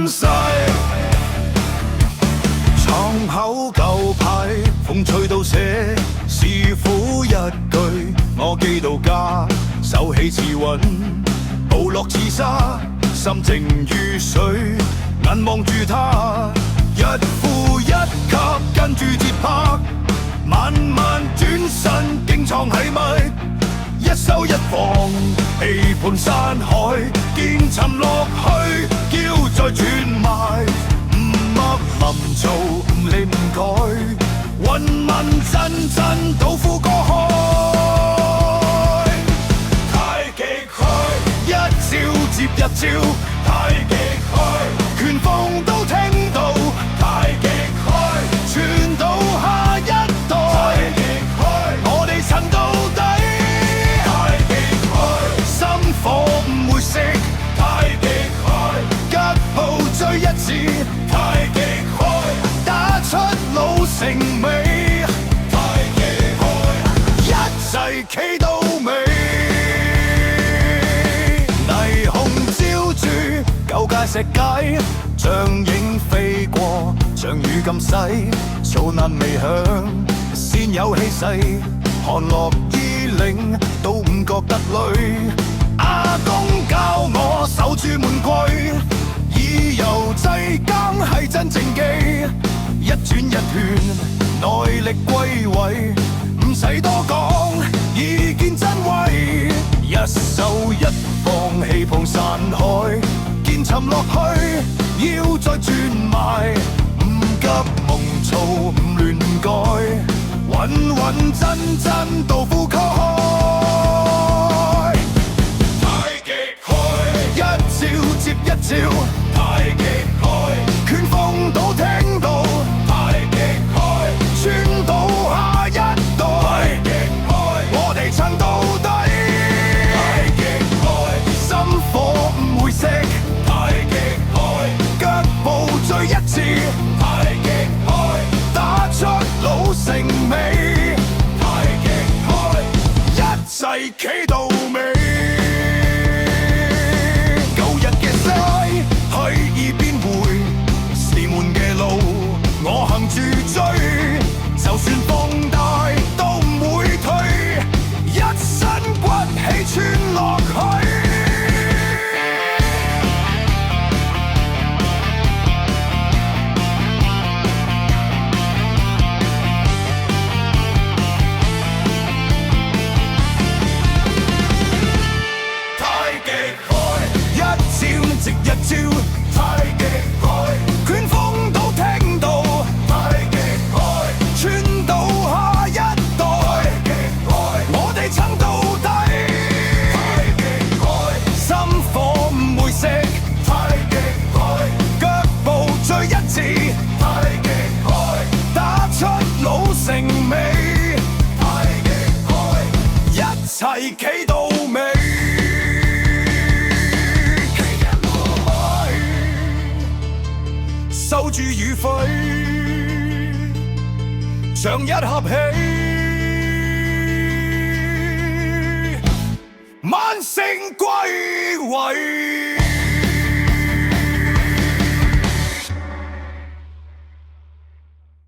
盡勢。窗口舊牌，風吹到寫師傅一句，我記到家，手起似雲，步落似沙，心靜如水，眼望住他，一呼一吸跟住節拍，慢慢轉身竟藏喺乜？一收一放，氣盤山海，見沉落去，腰再轉埋，唔默林做，唔理唔改，雲紋陣陣到副歌開，太極開，一招接一招，太極開，拳風都聽到，太極開，傳到下一代，太極開，我哋撐到底。追一次，太極開，打出老成尾，太極開，一齊企到尾。霓虹照住舊界石階，像影飛過，像雨咁細，嘈鬧未響，先有氣勢，看落衣領都唔覺得累。阿公教我守住門規，以柔制剛係真正技，一轉一圈內力歸位，唔使多講已見真威，一收一放氣泡散開，見沉落去腰再轉埋，唔急蒙躁唔亂改，穩穩陣陣到副歌開，太極開，一招接一招，太極開，拳風都聽到，太極開，傳到下一代，太極開，我哋撐到底，太極開，心火唔會熄，太極開，腳步追一致，太極開，打出老成尾，太極開，一齊企到尾。我行住追，就算放大都唔會退，一身骨氣穿落去。太極開，一招接一招，太極開，拳風都聽到。太極開，打出老成尾，太極開，一齊企到尾，企一路去，守住與廢，像一合氣，萬聖歸位。